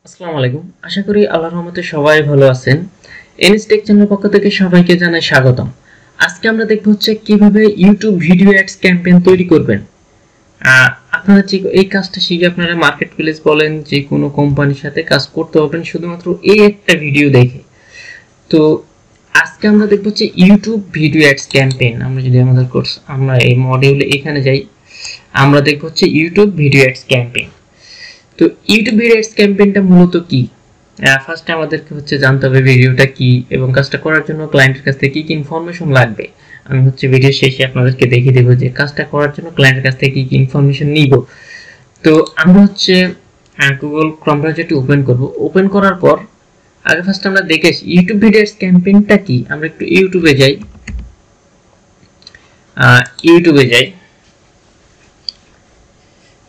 আসসালামু আলাইকুম। আশা করি আল্লাহর রহমতে সবাই ভালো আছেন। এনএসটেক চ্যানেলের পক্ষ থেকে সবাইকে জানাই স্বাগতম। আজকে আমরা দেখব হচ্ছে কিভাবে ইউটিউব ভিডিও অ্যাডস ক্যাম্পেইন তৈরি করবেন। আপনারা যে এই কাজটা শিখে আপনারা মার্কেট প্লেস বলেন যে কোনো কোম্পানির সাথে কাজ করতে পারবেন শুধুমাত্র এই একটা ভিডিও দেখে। তো আজকে আমরা দেখব হচ্ছে ইউটিউব ভিডিও অ্যাডস ক্যাম্পেইন। আমরা যদি আমাদের কোর্স আমরা এই মডিউলে এখানে যাই, আমরা দেখব হচ্ছে ইউটিউব ভিডিও অ্যাডস ক্যাম্পেইন। তো ইউটিউব ভিডিও অ্যাডস ক্যাম্পেইনটা মূলত কি? ফার্স্টে আমাদেরকে হচ্ছে জানতে হবে ভিডিওটা কি এবং কাজটা করার জন্য ক্লায়েন্টের কাছ থেকে কি ইনফরমেশন লাগবে। আমি হচ্ছে ভিডিও শেষে আপনাদেরকে দেখিয়ে দেবো যে কাজটা করার জন্য ক্লায়েন্টের কাছ থেকে কি ইনফরমেশন নিব। তো আমরা হচ্ছে গুগল ক্রোম ব্রাউজারটি ওপেন করব। ওপেন করার পর আগে ফার্স্ট আমরা দেখে আসি ইউটিউব ভিডিও অ্যাডস ক্যাম্পেইনটা কি। আমরা একটু ইউটিউবে যাই।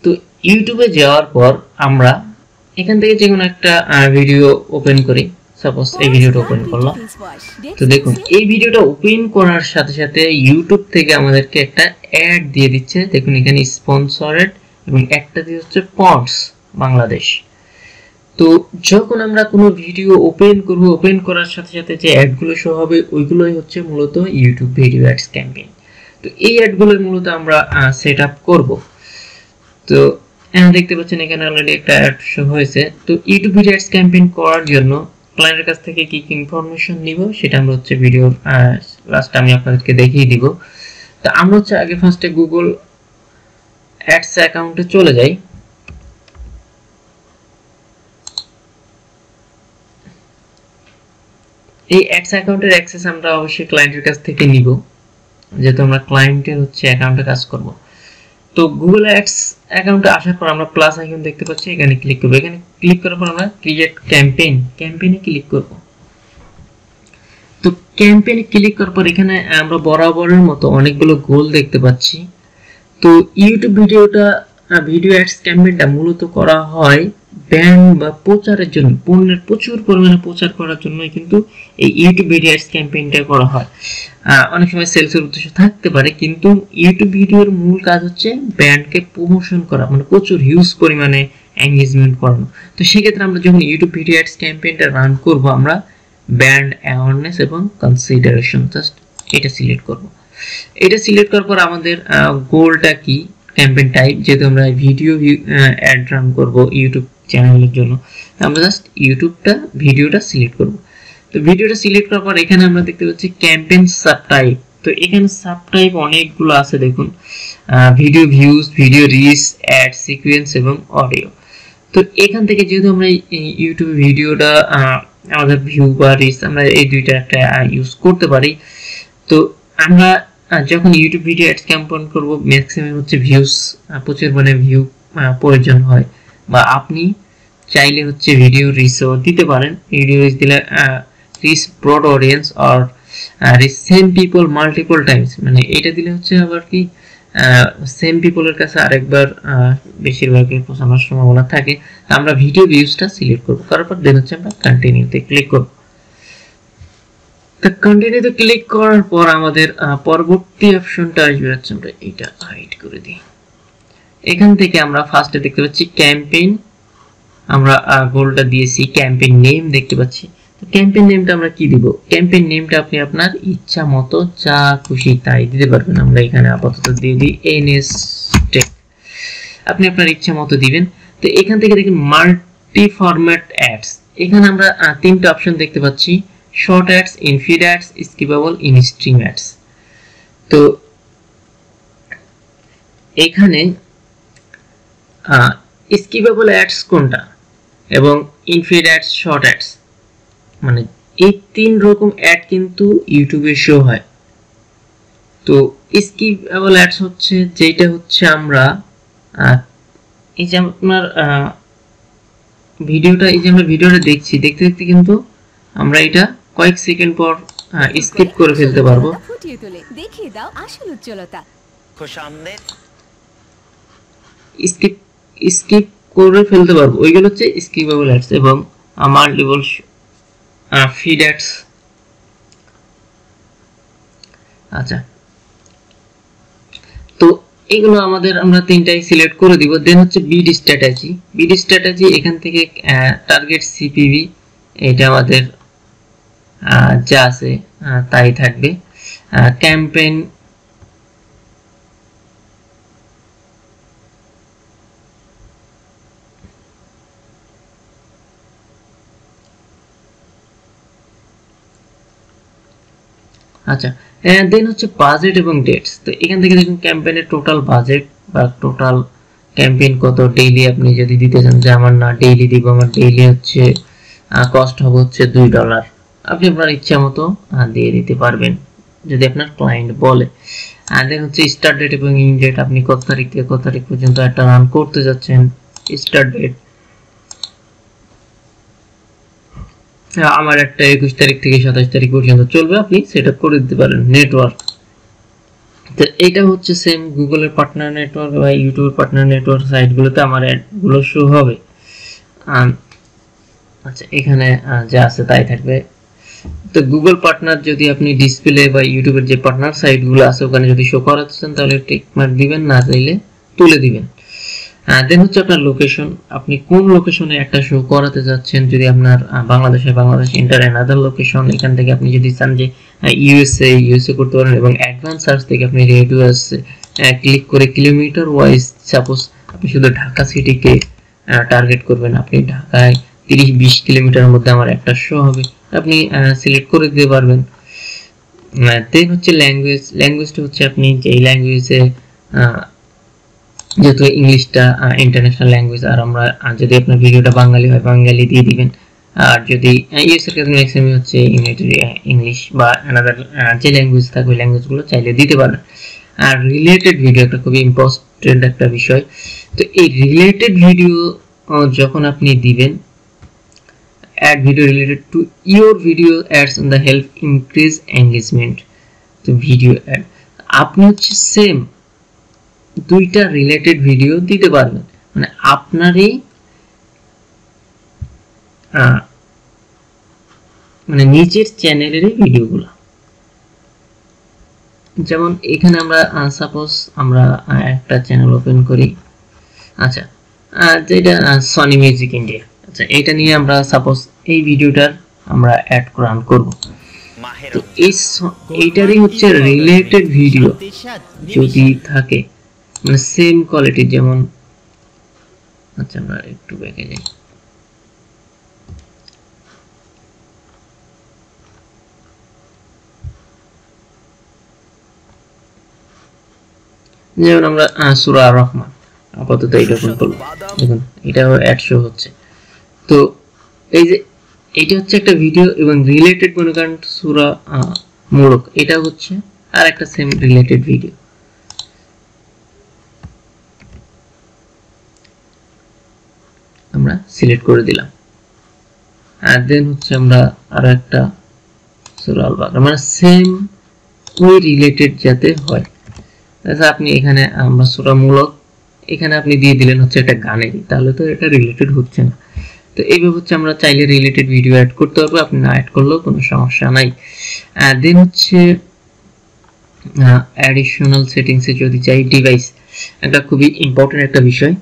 তো ইউটিউবে যাওয়ার পর আমরা এখান থেকে যে কোনো একটা ভিডিও ওপেন করি। সাপোজ এই ভিডিওটা ওপেন করলাম। তো দেখুন এই ভিডিওটা ওপেন করার সাথে সাথে ইউটিউব থেকে আমাদেরকে একটা অ্যাড দিয়ে দিচ্ছে। দেখুন এখানে স্পন্সরেড এবং একটা দিয়ে হচ্ছে পন্ডস বাংলাদেশ। তো যখন আমরা কোনো ভিডিও ওপেন করব, ওপেন করার সাথে সাথে যে অ্যাডগুলো শো হবে ওইগুলোই হচ্ছে মূলত ইউটিউব ভিডিও অ্যাডস ক্যাম্পেইন। তো এই অ্যাডগুলোই মূলত আমরা সেট আপ করব। তো দেখতে পাচ্ছেন এখানে অলরেডি একটা অ্যাড শো হয়েছে। তো ইউটিউব ভিডিও অ্যাডস ক্যাম্পেইন করার জন্য ক্লায়েন্টের কাছ থেকে কি কি ইনফরমেশন নিব সেটা আমরা হচ্ছে ভিডিওর লাস্টে আমি আপনাদেরকে দেখিয়ে দিব। তো আমরা হচ্ছে আগে ফার্স্টে গুগল অ্যাডস অ্যাকাউন্টে চলে যাই। এই অ্যাডস অ্যাকাউন্টের অ্যাক্সেস আমরা অবশ্যই ক্লায়েন্টের কাছ থেকে নিব, যেহেতু আমরা ক্লায়েন্টের হচ্ছে অ্যাকাউন্টে কাজ করব। তো গুগল অ্যাডস অ্যাকাউন্টে আসার পর আমরা প্লাস আইকন দেখতে পাচ্ছি, এখানে ক্লিক করব। এখানে ক্লিক করার পর আমরা ক্রিয়েট ক্যাম্পেইনে ক্লিক করব। তো ক্যাম্পেইনে ক্লিক করার পর এখানে আমরা বরাবরের মতো অনেকগুলো গোল দেখতে পাচ্ছি। তো ইউটিউব ভিডিও অ্যাডস ক্যাম্পেইনটা মূলত করা হয় ব্র্যান্ড বা প্রচারের জন্য, পণ্যের প্রচুর পরিমাণে প্রচার করার জন্যই কিন্তু এই ইউটিউব ভিডিও অ্যাডস ক্যাম্পেইনটা করা হয়। অনেক সময় সেলসের উদ্দেশ্য থাকতে পারে, কিন্তু ইউটিউব ভিডিওর মূল কাজ হচ্ছে ব্র্যান্ডকে প্রমোশন করা, মানে প্রচুর হিউজ পরিমাণে এঙ্গেজমেন্ট করানো। তো সেক্ষেত্রে আমরা যখন ইউটিউব ভিডিও অ্যাডস ক্যাম্পেইনটা রান করব, আমরা ব্র্যান্ড অ্যাওয়ারনেস এবং কনসিডারেশন জাস্ট এটা সিলেক্ট করব। এটা সিলেক্ট করার পর আমাদের গোলটা কি, ক্যাম্পেইন টাইপ, যেহেতু আমরা অ্যাড রান করব ইউটিউব চ্যানেলের জন্য, আমরা জাস্ট ভিডিওটা সিলেক্ট করব। তো ভিডিওটা সিলেক্ট করার পর এখানে আমরা দেখতে পাচ্ছি ক্যাম্পেইন সাবটাইপ। তো এখানে সাবটাইপ অনেকগুলো আছে, দেখুন video views, video reach, ad sequence এবং অডিও। তো এখান থেকে যেহেতু আমরা ইউটিউব ভিডিওটা আমাদের ভিউ বা রিচ আমরা এই দুইটা একটা ইউজ করতে পারি। তো আমরা যখন ইউটিউব ভিডিও অ্যাডস ক্যাম্পেইন করব, ম্যাক্সিমাম হচ্ছে ভিউজ, প্রচুর মানে ভিউ প্রয়োজন হয়, বা আপনি চাইলে হচ্ছে ভিডিও রিচও দিতে পারেন। ভিডিও রিচ দিলে reach broad audience or reach same people multiple times, মানে এটা দিলে হচ্ছে আবার কি সেম পিপলের কাছে আরেকবার বেশিরভাগই পৌঁছানোর সম্ভাবনা থাকে। আমরা ভিডিও ভিউজটা সিলেক্ট করব, করার পর দেন হচ্ছে আমরা কন্টিনিউতে ক্লিক করব। তো কন্টিনিউতে ক্লিক করার পর আমাদের পরবর্তী অপশনটা আসবে হচ্ছে, আমরা এটা হাইড করে দিই। এখান থেকে আমরা ফার্স্টে দেখতে পাচ্ছি ক্যাম্পেইন, আমরা গোলটা দিয়েছি। ক্যাম্পেইন নেম দেখতে পাচ্ছি। তো ক্যাম্পেইন নেমটা আমরা কি দিব? ক্যাম্পেইন নেমটা আপনি আপনার ইচ্ছা মতো যা খুশি তাই দিতে পারবেন। আমরা এখানে আপাতত দিয়ে দিই এনএসটেক, আপনি আপনার ইচ্ছা মতো দিবেন। তো এখান থেকে দেখুন মাল্টি ফরম্যাট অ্যাডস, এখানে আমরা তিনটা অপশন দেখতে পাচ্ছি, short ads, in feed ads, skippable, in stream ads. তো এখানে স্কিপেবল অ্যাডস কোনটা এবং in feed ads, short ads, মানে এই তিন রকম অ্যাড কিন্তু ইউটিউবে শো হয়। তো স্কিপেবল অ্যাডস হচ্ছে যেটা হচ্ছে আমরা এই যে আপনার ভিডিওটা দেখছি, দেখতে দেখতে কিন্তু আমরা এটা কয়েক সেকেন্ড পর স্কিপ করে ফেলতে পারবো। দেখিয়ে দাও আসল উজ্জ্বলতা, স্কিপ করে ফেলতে পারবো, ওইগুলো হচ্ছে স্কিপেবল অ্যাডস এবং মাল্টিপল ফিড অ্যাডস। আচ্ছা, তো এইগুলো আমাদের আমরা তিনটাই সিলেক্ট করে দিব। দেন হচ্ছে বিড স্ট্র্যাটেজি এখান থেকে টার্গেট সিপিভি এটা আমাদের যা আছে তাই থাকবে। ক্যাম্পেইন আচ্ছা, দেন হচ্ছে বাজেট এবং ডেটস। তো এখান থেকে দেখুন ক্যাম্পেইনের টোটাল বাজেট বা টোটাল ক্যাম্পেইন কত ডেইলি আপনি যদি দিতে চান, যে আমার না ডেইলি দিব, আমার ডেইলি হচ্ছে কস্ট হবে হচ্ছে $2, আপনি আপনার ইচ্ছা মতো দিয়ে দিতে পারবেন যদি আপনার ক্লায়েন্ট বলে। আর দেন হচ্ছে স্টার্ট ডেট এবং ইন ডেট, আপনি কত তারিখ থেকে কত তারিখ পর্যন্ত একটা রান করতে যাচ্ছেন। স্টার্ট ডেট আমার একটা 21 তারিখ থেকে 27 তারিখ পর্যন্ত চলবে, আপনি সেট আপ করে দিতে পারেন। নেটওয়ার্ক, তো এটা হচ্ছে সেম গুগলের পার্টনার নেটওয়ার্ক বা ইউটিউবের পার্টনার নেটওয়ার্ক সাইটগুলোতে আমার অ্যাডগুলো শো হবে। আচ্ছা, এখানে যা আছে তাই থাকবে। তো গুগল পার্টনার যদি আপনি ডিসপ্লে বা ইউটিউবের যে পার্টনার সাইটগুলো আছে ওখানে যদি শো করাতে চান তাহলে টিক মার্ক দিবেন, না চাইলে তুলে দিবেন। দেন হচ্ছে আপনার লোকেশন, আপনি কোন লোকেশনে একটা শো করাতে যাচ্ছেন। যদি আপনার বাংলাদেশ ইন্টার অ্যানাদার লোকেশন, এখান থেকে আপনি যদি চান যে ইউএসএ করতে পারেন এবং অ্যাডভান্স সার্চ থেকে আপনি রেডিয়াসে ক্লিক করে কিলোমিটার ওয়াইজ, সাপোজ আপনি শুধু ঢাকা সিটিকে টার্গেট করবেন, আপনি ঢাকায় 30-20 কিলোমিটারের মধ্যে আমার একটা শো হবে, আপনি সিলেক্ট করে দিতে পারবেন। দেন হচ্ছে ল্যাঙ্গুয়েজটা হচ্ছে আপনি যেই ল্যাঙ্গুয়েজে, যেহেতু ইংলিশটা ইন্টারন্যাশনাল ল্যাঙ্গুয়েজ, আর আমরা যদি আপনার ভিডিওটা বাঙালি হয় বাঙালি দিয়ে দিবেন। আর যদি ইউএসএর ক্ষেত্রে ম্যাক্সিমাম হচ্ছে ইংলিশ বা অ্যানাদার যে ল্যাঙ্গুয়েজ থাকবে ওই ল্যাঙ্গুয়েজগুলো চাইলে দিতে পারেন। আর রিলেটেড ভিডিও একটা খুবই ইম্পর্টেন্ট একটা বিষয়। তো এই রিলেটেড ভিডিও যখন আপনি দিবেন, add video related to your video ads on the help increase engagement, তো ভিডিও অ্যাড আপনি হচ্ছে সেম দুইটা রিলেটেড ভিডিও দিতে পারবেন, মানে আপনারই মানে নিজের চ্যানেলেরই ভিডিওগুলো। যেমন এখানে আমরা সাপোজ আমরা একটা চ্যানেল ওপেন করি, আচ্ছা যেটা সনি মিউজিক ইন্ডিয়া, আচ্ছা এটা নিয়ে আমরা সাপোজ এই ভিডিওটার আমরা অ্যাড রান করব। তো এইটারই হচ্ছে রিলেটেড ভিডিও যদি থাকে, মানে সেম কোয়ালিটির, যেমন আচ্ছা আমরা একটু ব্যাকে যাই, যেমন আমরা সূরা আর-রহমান আপাতত এটা ওপেন করব, দেখুন এটাও অ্যাড শো হচ্ছে। তো এই যে এটা হচ্ছে একটা ভিডিও এবং রিলেটেড মনে করেন সূরা মুলক, এটা হচ্ছে আর একটা সেম রিলেটেড ভিডিও। আমরা সিলেক্ট করে দিলাম। আর দেন হচ্ছে আমরা আরো একটা সূরা আল-বাকারা, মানে সেম ওই রিলেটেড যাতে হয়। আচ্ছা আপনি এখানে আমরা সূরা মুলক এখানে আপনি দিয়ে দিলেন হচ্ছে একটা গানেরই, তাহলে তো এটা রিলেটেড হচ্ছে না। তো এইভাবে হচ্ছে আমরা চাইলে রিলেটেড ভিডিও অ্যাড করতে পারবো, আপনি না অ্যাড করলেও কোনো সমস্যা নাই। দেন হচ্ছে অ্যাডিশনাল সেটিংসে যদি চাই, ডিভাইস একটা খুবই ইম্পর্টেন্ট একটা বিষয়।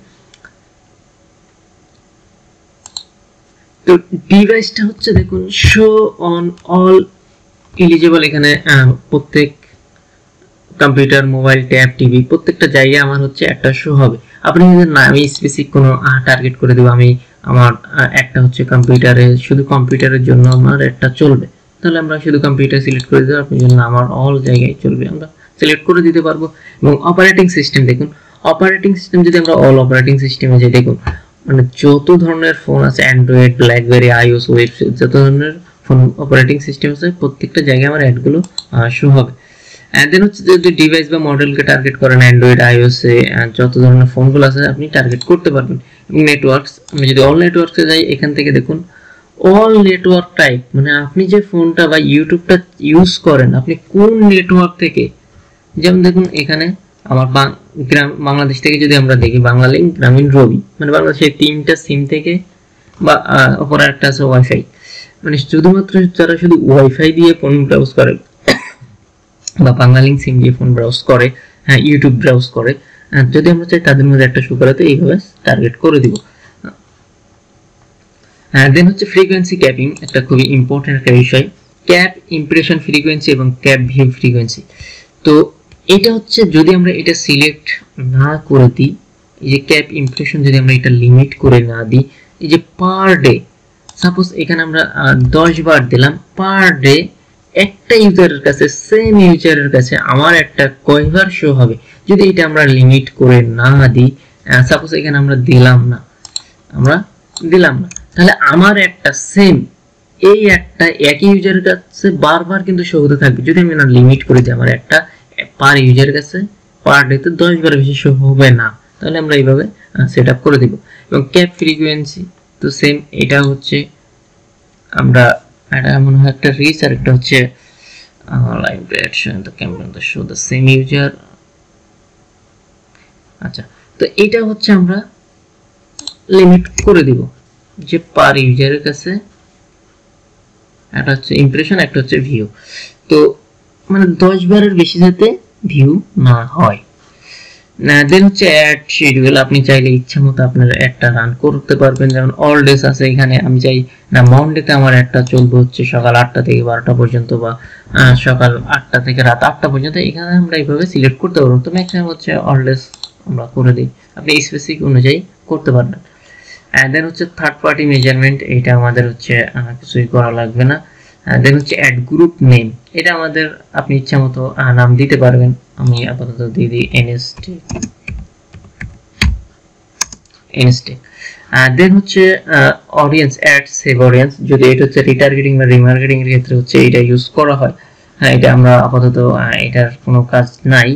তো ডিভাইসটা হচ্ছে দেখুন শো অন অল এলিজিবল, এখানে প্রত্যেক কম্পিউটার, মোবাইল, ট্যাব, টিভি প্রত্যেকটা জায়গায় আমার হচ্ছে একটা শো হবে। আপনি যদি না আমি স্পেসিফিক কোনো টার্গেট করে দেবো, আমি আমার একটা হচ্ছে কম্পিউটারে, শুধু কম্পিউটারের জন্য আমার একটা চলবে, তাহলে আমরা শুধু কম্পিউটার সিলেক্ট করে দেবো, আপনি জন্য আমার অল জায়গায় চলবে আমরা সিলেক্ট করে দিতে পারবো। এবং অপারেটিং সিস্টেম দেখুন, অপারেটিং সিস্টেম যদি আমরা অল অপারেটিং সিস্টেমে যাই, দেখুন মানে যত ধরনের ফোন আছে, অ্যান্ড্রয়েড, ব্ল্যাকবেরি, আইওএস, ওয়েবসাইট, যত ধরনের ফোন অপারেটিং সিস্টেম আছে প্রত্যেকটা জায়গায় আমার অ্যাডগুলো শো হবে। এন্ড দেন হচ্ছে যদি ডিভাইস বা মডেলকে টার্গেট করেন, অ্যান্ড্রয়েড, আইওএস এ যত ধরনের ফোনগুলো আছে আপনি টার্গেট করতে পারবেন। এবং নেটওয়ার্কস, আমি যদি অল নেটওয়ার্কসে যাই, এখান থেকে দেখুন অল নেটওয়ার্ক টাইপ, মানে আপনি যে ফোনটা বা ইউটিউবটা ইউজ করেন আপনি কোন নেটওয়ার্ক থেকে, যেমন দেখুন এখানে আমার বাংলাদেশ থেকে যদি আমরা দেখি, বাংলালিংক, গ্রামীণ, রবি, মানে বাংলাদেশের 3টা সিম থেকে, বা অপর একটা আছে ওয়াইফাই, মানে শুধুমাত্র যারা শুধু ওয়াইফাই দিয়ে ফোন ব্রাউজ করে বা বাংলালিংক সিম দিয়ে ফোন ব্রাউজ করে, হ্যাঁ ইউটিউব ব্রাউজ করে, যদি আমরা চাই তাদের মধ্যে একটা শো করাতে এইভাবে টার্গেট করে দিব। দেন হচ্ছে ফ্রিকোয়েন্সি ক্যাপিং, একটা খুবই ইম্পর্টেন্ট একটা বিষয়। ক্যাপ ইমপ্রেশন ফ্রিকোয়েন্সি এবং ক্যাপ ভিউ ফ্রিকোয়েন্সি। তো এটা হচ্ছে যদি আমরা এটা সিলেক্ট না করে দিই, এই যে ক্যাপ ইমপ্রেশন যদি আমরা এটা লিমিট করে না দিই, এই যে পার ডে সাপোজ এখানে আমরা 10 বার দিলাম, পার ডে একটা ইউজারের কাছে, সেম ইউজারের কাছে আমার একটা কয়বার শো হবে, যদি এটা আমরা লিমিট করে না দিই, সাপোজ এখানে আমরা দিলাম না, তাহলে আমার একটা সেম এই একটা একই ইউজারের কাছে বারবার কিন্তু শো হতে থাকবে। যদি আমি না লিমিট করে দিই আমার একটা পার ইউজারের কাছে পার ডে তে 10 বার বেশি শো হবে না, তাহলে আমরা এইভাবে সেট আপ করে দিব। এবং ক্যাপ ফ্রিকোয়েন্সি তো সেম, এটা হচ্ছে আমরা এটা মনে হয় একটা রিচ আর একটা হচ্ছে live reaction the campaign the show the same user. আচ্ছা, তো এটা হচ্ছে আমরা লিমিট করে দিব যে পার ইউজারের কাছে, একটা হচ্ছে ইমপ্রেশন, একটা হচ্ছে ভিউ, তো মানে 10 বারের বেশি যাতে ভিউ না হয়। দেন হচ্ছে অ্যাড শিডিউল, আপনি চাইলে ইচ্ছা মতো আপনার একটা রান করতে পারবেন। যেমন অল ডেজ আছে, এখানে আমি চাই না মন্ডেতে আমার একটা চলবে হচ্ছে সকাল 8টা থেকে 12টা পর্যন্ত, বা সকাল 8টা থেকে রাত 8টা পর্যন্ত, এখানে আমরা এইভাবে সিলেক্ট করতে পারবো। তো ম্যাক্সিমাম হচ্ছে অল ডেজ আমরা করে দিই, আপনি স্পেসিফিক অনুযায়ী করতে পারবেন। দেন হচ্ছে থার্ড পার্টি মেজারমেন্ট, এটা আমাদের হচ্ছে কিছুই করা লাগবে না। দেন হচ্ছে অ্যাড গ্রুপ নেম, এটা আমাদের আপনি ইচ্ছা মতো নাম দিতে পারবেন। আমি আপাতত দিয়ে দিই এনএসটি। দেন হচ্ছে অডিয়েন্স অ্যাড সেভ অডিয়েন্স, যদি এটা হচ্ছে রিটার্গেটিং বা রিমার্কেটিং এর ক্ষেত্রে হচ্ছে এটা ইউজ করা হয়। এটা আমরা আপাতত এটার কোনো কাজ নাই।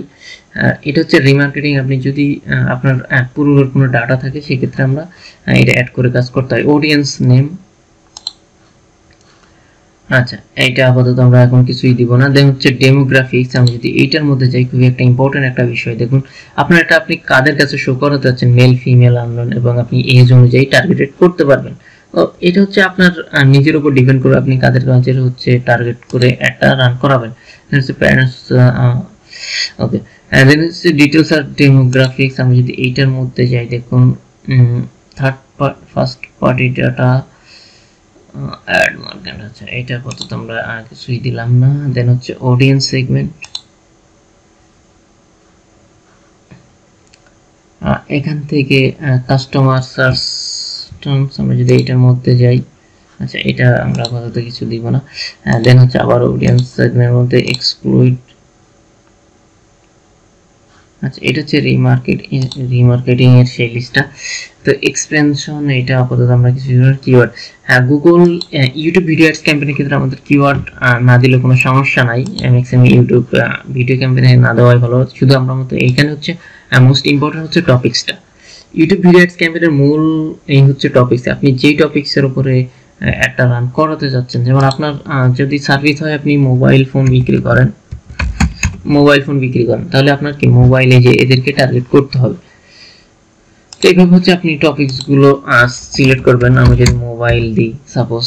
এটা হচ্ছে রিমার্কেটিং, আপনি যদি আপনার পুরোর কোনো ডাটা থাকে সেক্ষেত্রে আমরা এটা অ্যাড করে কাজ করতে হয়। অডিয়েন্স নেম, আচ্ছা এইটা আপাতত আমরা এখন কিছুই দিব না। দেন হচ্ছে ডেমোগ্রাফিক্স, আমি যদি এইটার মধ্যে যাই, খুবই একটা ইম্পর্টেন্ট একটা বিষয়। দেখুন আপনার এটা আপনি কাদের কাছে শো করাতে যাচ্ছেন, মেল ফিমেল আননোন, এবং আপনি এজ অনুযায়ী টার্গেটেড করতে পারবেন। তো এটা হচ্ছে আপনার নিজের উপর ডিপেন্ড করে আপনি কাদের কাছে হচ্ছে টার্গেট করে একটা রান করাবেন। হচ্ছে প্যারেন্টস, ওকে। দেন হচ্ছে ডিটেলস আর ডেমোগ্রাফিক্স, আমি যদি এইটার মধ্যে যাই, দেখুন first party data ad market, আচ্ছা এটা কত আমরা কিছুই দিলাম না। দেন হচ্ছে অডিয়েন্স সেগমেন্ট, এখান থেকে কাস্টমার সার্চ টার্মস, আমরা যদি এটার মধ্যে যাই, আচ্ছা এটা আমরা আপাতত কিছু দিব না। দেন হচ্ছে আবার অডিয়েন্স সেগমেন্টের মধ্যে এক্সক্লুড, আচ্ছা এটা হচ্ছে রিমার্কেটিং এর সেই লিস্টটা। তো এক্সপেনশন, এটা আপাতত আমরা কিছু keyword, Google YouTube video ads ক্যাম্পেইনের ক্ষেত্রে আমাদের কিওয়ার্ড না দিলে কোনো সমস্যা নাই। ম্যাক্সিমাম ইউটিউব ভিডিও ক্যাম্পেইনে না দেওয়াই ভালো। শুধু আমরা মতো এইখানে হচ্ছে মোস্ট ইম্পর্টেন্ট হচ্ছে টপিকসটা। ইউটিউব ভিডিও অ্যাডস ক্যাম্পেইনের মূল এই হচ্ছে টপিকস, আপনি যেই টপিকসের উপরে একটা রান করাতে যাচ্ছেন। যেমন আপনার যদি সার্ভিস হয়, আপনি মোবাইল ফোন বিক্রি করেন, তাহলে আপনার কি মোবাইলে যে এদেরকে টার্গেট করতে হবে। তো এইভাবে হচ্ছে আপনি টপিকস গুলো সিলেক্ট করবেন। আমি যদি মোবাইল দিই সাপোজ,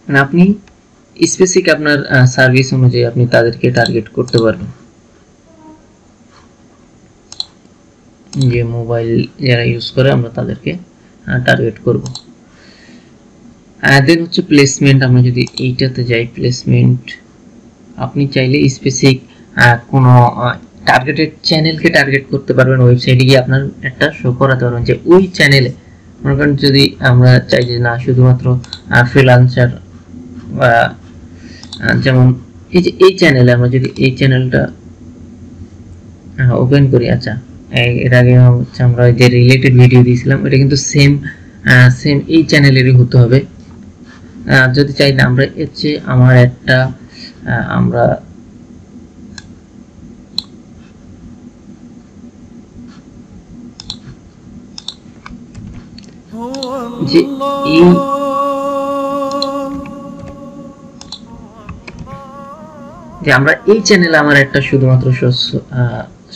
আপনি স্পেসিফিক আপনার সার্ভিস অনুযায়ী আপনি তাদেরকে টার্গেট করতে পারবেন, যে মোবাইল যারা ইউজ করে আমরা তাদেরকে টার্গেট করব। দেন হচ্ছে প্লেসমেন্ট, আমরা যদি এইটাতে যাই, প্লেসমেন্ট আপনি চাইলে স্পেসিফিক কোনো টার্গেটেড চ্যানেলকে টার্গেট করতে পারবেন। ওয়েবসাইটে গিয়ে আপনার একটা শো করাতে পারবেন যে ওই চ্যানেলে, মনে করেন যদি আমরা চাই যে না শুধুমাত্র ফ্রিল্যান্সার, বা যেমন এই যে এই চ্যানেলে আমরা যদি এই চ্যানেলটা ওপেন করি, আচ্ছা এর আগে হচ্ছে আমরা যে রিলেটেড ভিডিও দিয়েছিলাম এটা কিন্তু সেম এই চ্যানেলেরই হতে হবে। যদি চাই না আমরা হচ্ছে আমার একটা আমরা যে এই যে আমরা এই চ্যানেলে আমার একটা শুধুমাত্র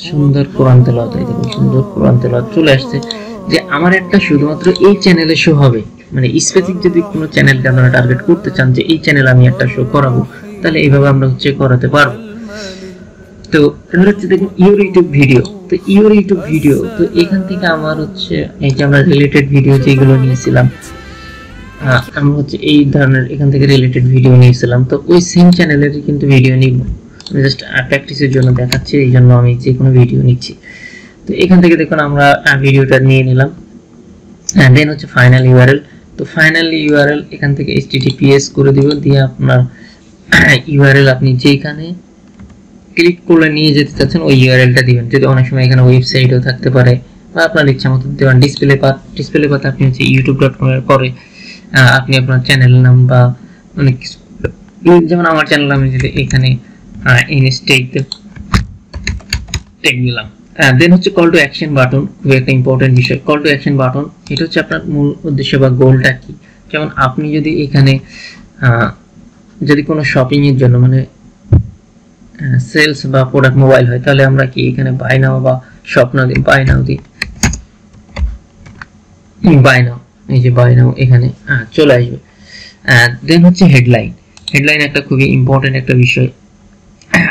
সুন্দর কোরআন তেলাওয়াত, এই দেখুন সুন্দর কোরআন তেলাওয়াত চলে আসছে, যে আমার একটা শুধুমাত্র এই চ্যানেলে শো হবে। মানে স্পেসিফিক যদি কোনো চ্যানেলকে আপনারা টার্গেট করতে চান যে এই চ্যানেল আমি একটা শো করাবো, তাহলে এইভাবে আমরা হচ্ছে করাতে পারবো। তো এবার হচ্ছে দেখুন ইউর ইউটিউব ভিডিও। তো ইউর ইউটিউব ভিডিও, তো এখান থেকে আমার হচ্ছে এই যে আমরা রিলেটেড ভিডিও যেগুলো নিয়েছিলাম, আমরা হচ্ছে এই ধরনের এখান থেকে রিলেটেড ভিডিও নিয়েছিলাম। তো ওই সেম চ্যানেলেরই কিন্তু ভিডিও নিব, জাস্ট প্র্যাকটিসের জন্য দেখাচ্ছি, এই জন্য আমি যে কোনো ভিডিও নিচ্ছি। তো এখান থেকে দেখুন আমরা ভিডিওটা নিয়ে নিলাম। দেন হচ্ছে ফাইনাল ইউআরএল। তো ফাইনাল ইউআরএল এখান থেকে https করে দিব, দিয়ে আপনার ইউআরএল আপনি যেখানে ক্লিক করলে নিয়ে যেতে চাচ্ছেন ওই ইউআরএলটা দিবেন। যদি অনেক সময় এখানে ওয়েবসাইটও থাকতে পারে বা আপনার ইচ্ছা মতো দেবেন। ডিসপ্লে পাতে আপনি হচ্ছে youtube.com এর পরে আপনি আপনার চ্যানেল নাম বা অনেক কিছু, যেমন আমার চ্যানেল আমি যদি এখানে ইনস্টেক দিলাম। দেন হচ্ছে কল টু অ্যাকশন বাটন, খুবই একটা ইম্পর্টেন্ট বিষয়। কল টু অ্যাকশন বাটন এটা হচ্ছে আপনার মূল উদ্দেশ্য বা গোলটা কি। যেমন আপনি যদি এখানে যদি কোনো শপিং এর জন্য মানে সেলস বা প্রোডাক্ট মোবাইল হয়, তাহলে আমরা কি এখানে বাই নাও বা শপ নাও দিই, বাই নাও দিই, বাই নাও, এই যে বাই নাও এখানে চলে আসবে। দেন হচ্ছে হেডলাইন। হেডলাইন একটা খুবই ইম্পর্টেন্ট একটা বিষয়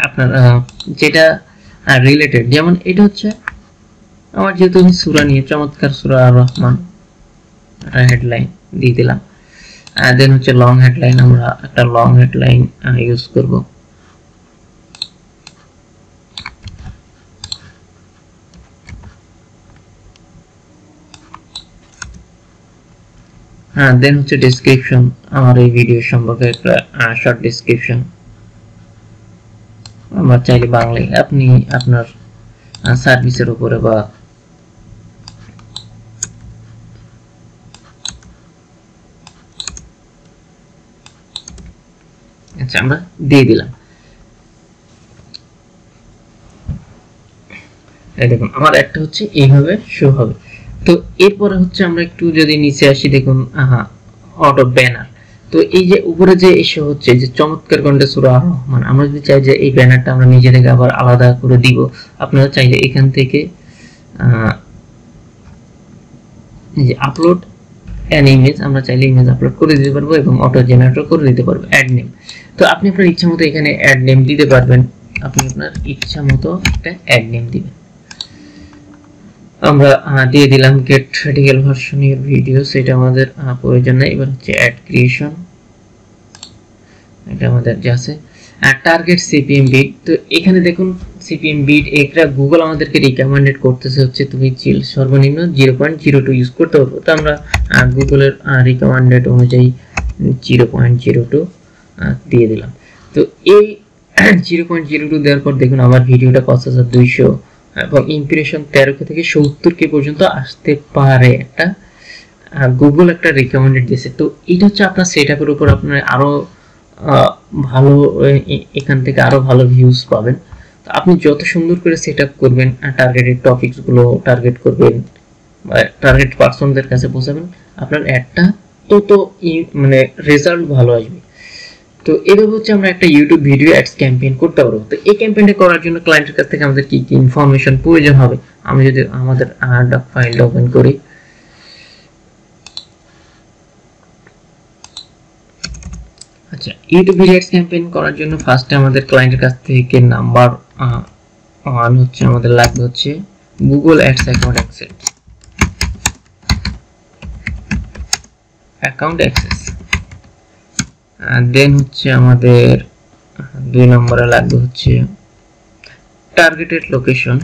আপনার, যেটা রিলেটেড। যেমন এটা হচ্ছে আমার যেহেতু আমি সূরা নিয়ে চমৎকার সূরা আর রহমান, হেডলাইন দিয়ে দিলাম। দেন হচ্ছে লং হেডলাইন, আমরা একটা লং হেডলাইন ইউজ করব। দেন হচ্ছে ডেসক্রিপশন, আমার এই ভিডিও সম্পর্কে একটা শর্ট ডেসক্রিপশন। আমরা চাইলে বাংলায় আপনি আপনার সার্ভিসের উপরে বা আচ্ছা আমরা দিয়ে দিলাম। এই দেখুন আমার একটা হচ্ছে এইভাবে শো হবে। তো এরপরে হচ্ছে আমরা একটু যদি নিচে আসি, দেখুন অটো ব্যানার। তো এই যে উপরে যে এসে হচ্ছে যে চমৎকার কণ্ঠে সূরা আর রহমান, আমরা যদি চাই যে এই ব্যানারটা আমরা নিজে থেকে আবার আলাদা করে দিব, আপনারা চাইলে এখান থেকে এই যে আপলোড অ্যান ইমেজ, আমরা চাইলে ইমেজ আপলোড করে দিতে পারবো এবং অটো জেনারেটর করে দিতে পারবো অ্যাড নেম। তো আপনি আপনার ইচ্ছা মতো এখানে অ্যাড নেম দিতে পারবেন, আপনি আপনার ইচ্ছা মতো একটা অ্যাড নেম দিবেন। আমরা দিয়ে দিলাম গেট রেডিক্যাল ভার্সন এর ভিডিও, সেটা আমাদের প্রয়োজন নেই। এবার হচ্ছে অ্যাড ক্রিয়েশন, এটা আমাদের যাচ্ছে। টার্গেট সিপিএম বিট, তো এখানে দেখুন সিপিএম বিট এটা গুগল আমাদেরকে রিকমেন্ডেড করতেছে হচ্ছে তুমি সর্বনিম্ন 0.02 ইউজ করতে পারবো। তো আমরা গুগলের রিকমেন্ডেড অনুযায়ী 0.02 দিয়ে দিলাম। তো এই 0.02 দেওয়ার পর দেখুন আমার ভিডিওটা 5200 এবং ইমপ্রেশন 13K থেকে 70K পর্যন্ত আসতে পারে, একটা গুগল একটা রিকমেন্ডেড দিয়েছে। তো এটা হচ্ছে আপনার সেটআপের উপর আপনার আরো ভালো, এখান থেকে আরো ভালো ভিউজ পাবেন। তো আপনি যত সুন্দর করে সেটআপ করবেন, টার্গেটেড টপিকস গুলো টার্গেট করবেন, টার্গেট পারসনদের কাছে পৌঁছাবেন, আপনার অ্যাডটা তত মানে রেজাল্ট ভালো আসবে। তো এভাবে হচ্ছে আমরা একটা ইউটিউব ভিডিও অ্যাডস ক্যাম্পেইন করতে পারবো। তো এই ক্যাম্পেইনটা করার জন্য ক্লায়েন্টের কাছ থেকে আমাদের কি কি ইনফরমেশন প্রয়োজন হবে, আমি যদি আমাদের ডক ফাইলটা ওপেন করি, আচ্ছা ইউটিউব ভিডিও অ্যাডস ক্যাম্পেইন করার জন্য ফার্স্টে আমাদের ক্লায়েন্টের কাছ থেকে নাম্বার 1 হচ্ছে আমাদের লাগবে হচ্ছে গুগল অ্যাডস অ্যাকাউন্ট অ্যাক্সেস। দেন হচ্ছে আমাদের 2 নম্বরে লাগবে হচ্ছে টার্গেটেড লোকেশন।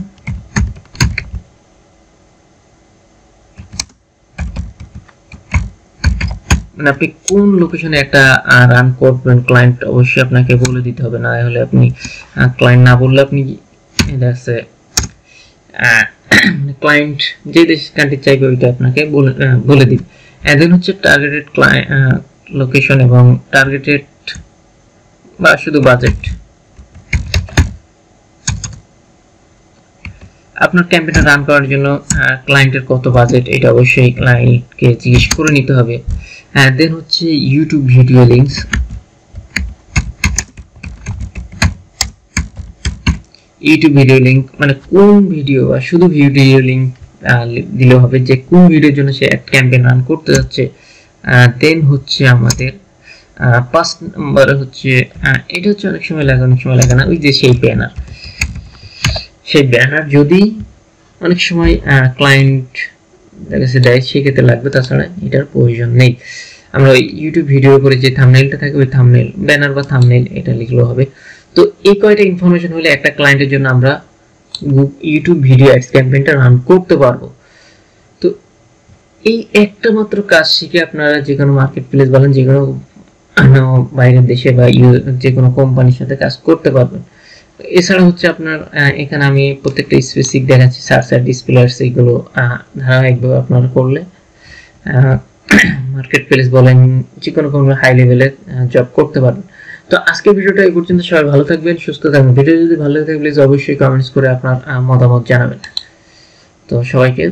মানে আপনি কোন লোকেশনে একটা রান করবেন, ক্লায়েন্ট অবশ্যই আপনাকে বলে দিতে হবে, না হলে আপনি ক্লায়েন্ট না বললে আপনি আছে ক্লায়েন্ট যে দেশ কান্ট্রি চাইবে ওইটা আপনাকে বলে দিবে। দেন হচ্ছে টার্গেটেড লোকেশন এবং টার্গেটেড বা শুধু বাজেট। আপনার ক্যাম্পেইনটা রান করার জন্য ক্লায়েন্টের কত বাজেট এটা অবশ্যই ক্লায়েন্টকে জিজ্ঞেস করে নিতে হবে। দেন হচ্ছে YouTube video links. YouTube video link মানে কোন ভিডিও বা শুধু ভিডিও লিংক দিলে হবে, যে কোন ভিডিওর জন্য সে ক্যাম্পেইন রান করতে যাচ্ছে দেন হচ্ছে আমাদের 5 নম্বরে হচ্ছে এটা হচ্ছে অনেক সময় লাগে অনেক সময় লাগে না, ওই যে সেই ব্যানার যদি অনেক সময় ক্লায়েন্ট কাছে দেয় সেক্ষেত্রে লাগবে, তাছাড়া এটার প্রয়োজন নেই। আমরা ওই ইউটিউব ভিডিওর উপরে যে থাম্বনেলটা থাকে ওই থাম্বনেল ব্যানার বা থাম্বনেল এটা লিখলেও হবে। তো এই কয়টা ইনফরমেশন হলে একটা ক্লায়েন্টের জন্য আমরা ইউটিউব ভিডিও অ্যাডস ক্যাম্পেইনটা রান করতে পারবো। তো এই একটা মাত্র কাজ শিখে আপনারা যে কোনো মার্কেট প্লেস বলেন, যে কোনো বাইরের দেশে বা যে কোনো কোম্পানির সাথে কাজ করতে পারবেন। এছাড়া হচ্ছে আপনার এখানে আমি প্রত্যেকটা স্পেসিফিক দেখাচ্ছি, সার্চ আর ডিসপ্লেয়ার্স এইগুলো ধারাবাহিকভাবে আপনারা করলে মার্কেট প্লেস বলেন যে কোনো হাই লেভেলের জব করতে পারবেন। তো আজকের ভিডিওটা এই পর্যন্ত, সবাই ভালো থাকবেন, সুস্থ থাকবেন। ভিডিও যদি ভালো লাগে প্লিজ অবশ্যই কমেন্টস করে আপনার মতামত জানাবেন। তো সবাইকে